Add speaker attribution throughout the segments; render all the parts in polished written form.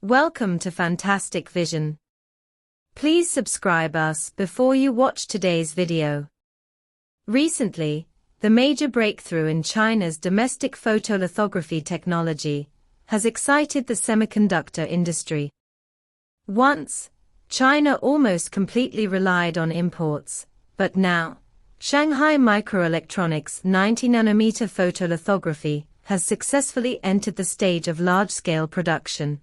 Speaker 1: Welcome to Fantastic Vision. Please subscribe us before you watch today's video. Recently, the major breakthrough in China's domestic photolithography technology has excited the semiconductor industry. Once, China almost completely relied on imports, but now, Shanghai Microelectronics' 90-nanometer photolithography has successfully entered the stage of large-scale production.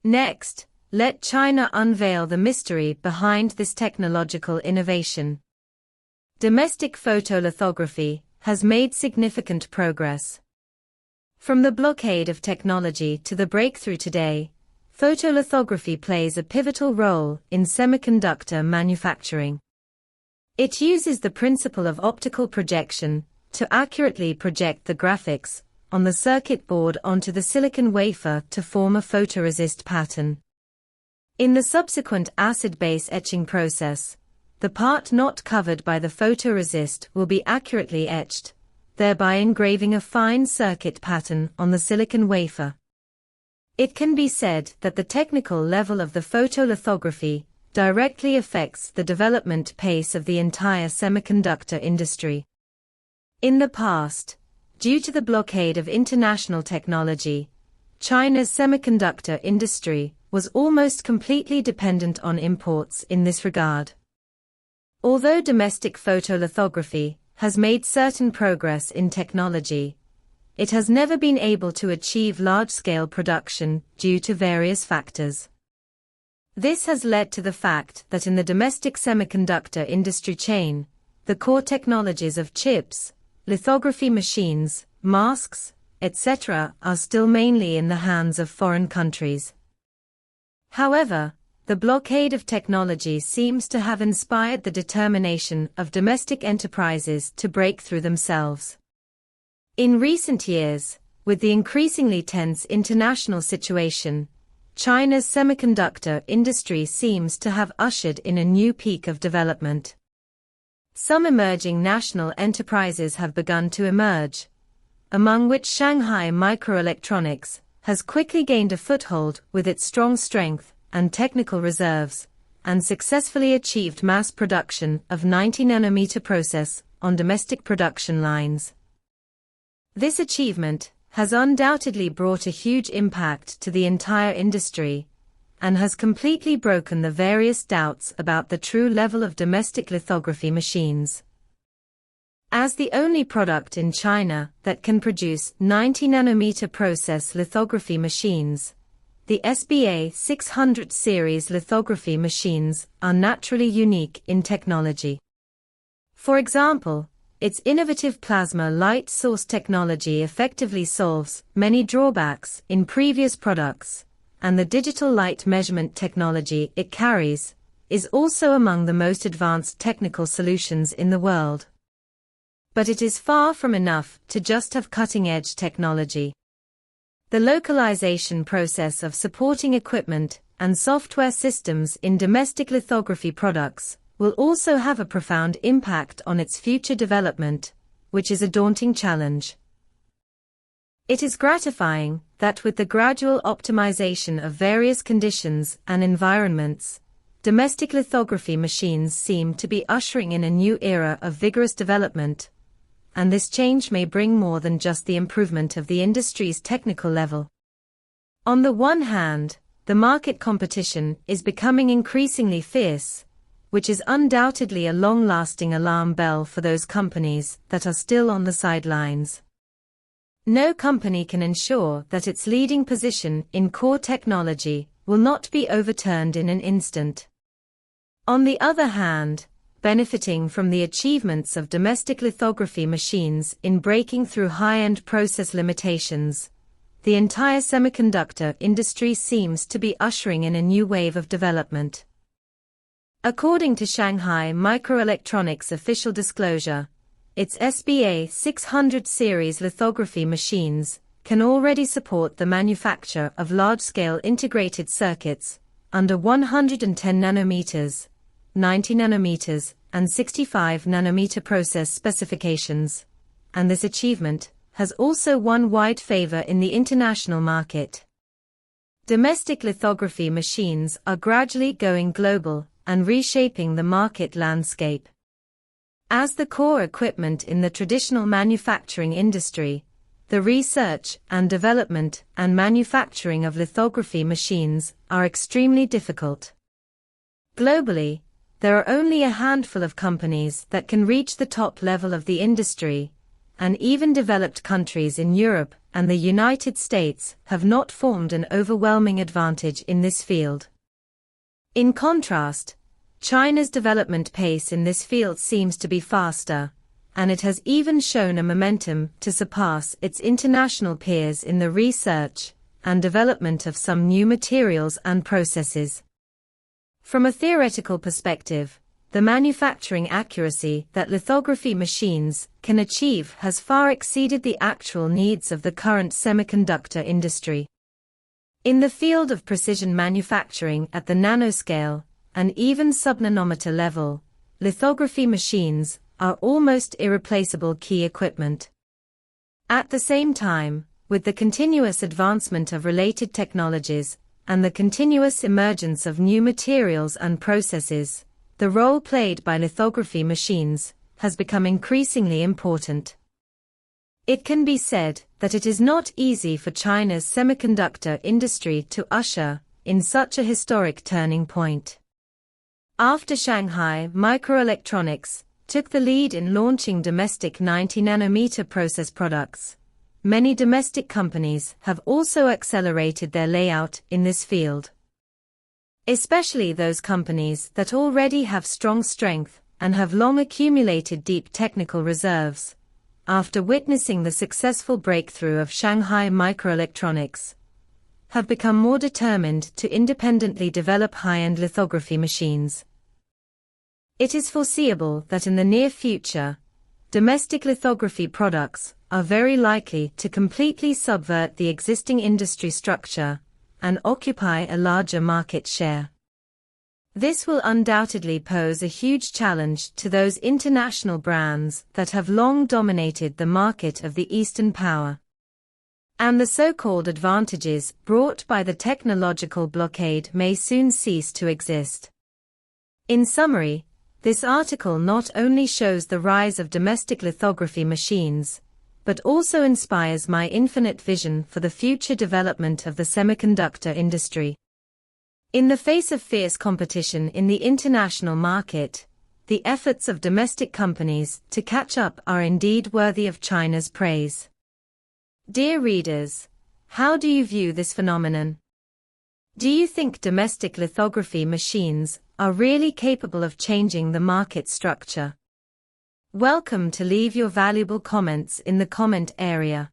Speaker 1: Next, let China unveil the mystery behind this technological innovation. Domestic photolithography has made significant progress. From the blockade of technology to the breakthrough today, photolithography plays a pivotal role in semiconductor manufacturing. It uses the principle of optical projection to accurately project the graphics on the circuit board onto the silicon wafer to form a photoresist pattern. In the subsequent acid-base etching process, the part not covered by the photoresist will be accurately etched, thereby engraving a fine circuit pattern on the silicon wafer. It can be said that the technical level of the photolithography directly affects the development pace of the entire semiconductor industry. In the past, due to the blockade of international technology, China's semiconductor industry was almost completely dependent on imports in this regard. Although domestic photolithography has made certain progress in technology, it has never been able to achieve large-scale production due to various factors. This has led to the fact that in the domestic semiconductor industry chain, the core technologies of chips, lithography machines, masks, etc. are still mainly in the hands of foreign countries. However, the blockade of technology seems to have inspired the determination of domestic enterprises to break through themselves. In recent years, with the increasingly tense international situation, China's semiconductor industry seems to have ushered in a new peak of development. Some emerging national enterprises have begun to emerge, among which Shanghai Microelectronics has quickly gained a foothold with its strong strength and technical reserves, and successfully achieved mass production of 90-nanometer process on domestic production lines. This achievement has undoubtedly brought a huge impact to the entire industry, and has completely broken the various doubts about the true level of domestic lithography machines. As the only product in China that can produce 90-nanometer process lithography machines, the SBA 600 series lithography machines are naturally unique in technology. For example, its innovative plasma light source technology effectively solves many drawbacks in previous products, and the digital light measurement technology it carries is also among the most advanced technical solutions in the world. But it is far from enough to just have cutting-edge technology. The localization process of supporting equipment and software systems in domestic lithography products will also have a profound impact on its future development, which is a daunting challenge. It is gratifying that with the gradual optimization of various conditions and environments, domestic lithography machines seem to be ushering in a new era of vigorous development, and this change may bring more than just the improvement of the industry's technical level. On the one hand, the market competition is becoming increasingly fierce, which is undoubtedly a long-lasting alarm bell for those companies that are still on the sidelines. No company can ensure that its leading position in core technology will not be overturned in an instant. On the other hand, benefiting from the achievements of domestic lithography machines in breaking through high-end process limitations, the entire semiconductor industry seems to be ushering in a new wave of development. According to Shanghai Microelectronics official disclosure, its SBA 600 series lithography machines can already support the manufacture of large-scale integrated circuits under 110 nanometers, 90 nanometers, and 65 nanometer process specifications, and this achievement has also won wide favor in the international market. Domestic lithography machines are gradually going global and reshaping the market landscape. As the core equipment in the traditional manufacturing industry, the research and development and manufacturing of lithography machines are extremely difficult. Globally, there are only a handful of companies that can reach the top level of the industry, and even developed countries in Europe and the United States have not formed an overwhelming advantage in this field. In contrast, China's development pace in this field seems to be faster, and it has even shown a momentum to surpass its international peers in the research and development of some new materials and processes. From a theoretical perspective, the manufacturing accuracy that lithography machines can achieve has far exceeded the actual needs of the current semiconductor industry. In the field of precision manufacturing at the nanoscale and even subnanometer level, lithography machines are almost irreplaceable key equipment. At the same time, with the continuous advancement of related technologies and the continuous emergence of new materials and processes, the role played by lithography machines has become increasingly important. It can be said that it is not easy for China's semiconductor industry to usher in such a historic turning point. After Shanghai Microelectronics took the lead in launching domestic 90-nanometer process products, many domestic companies have also accelerated their layout in this field. Especially those companies that already have strong strength and have long accumulated deep technical reserves, after witnessing the successful breakthrough of Shanghai Microelectronics, have become more determined to independently develop high-end lithography machines. It is foreseeable that in the near future, domestic lithography products are very likely to completely subvert the existing industry structure and occupy a larger market share. This will undoubtedly pose a huge challenge to those international brands that have long dominated the market of the Eastern power. And the so-called advantages brought by the technological blockade may soon cease to exist. In summary, this article not only shows the rise of domestic lithography machines, but also inspires my infinite vision for the future development of the semiconductor industry. In the face of fierce competition in the international market, the efforts of domestic companies to catch up are indeed worthy of China's praise. Dear readers, how do you view this phenomenon? Do you think domestic lithography machines are really capable of changing the market structure? Welcome to leave your valuable comments in the comment area.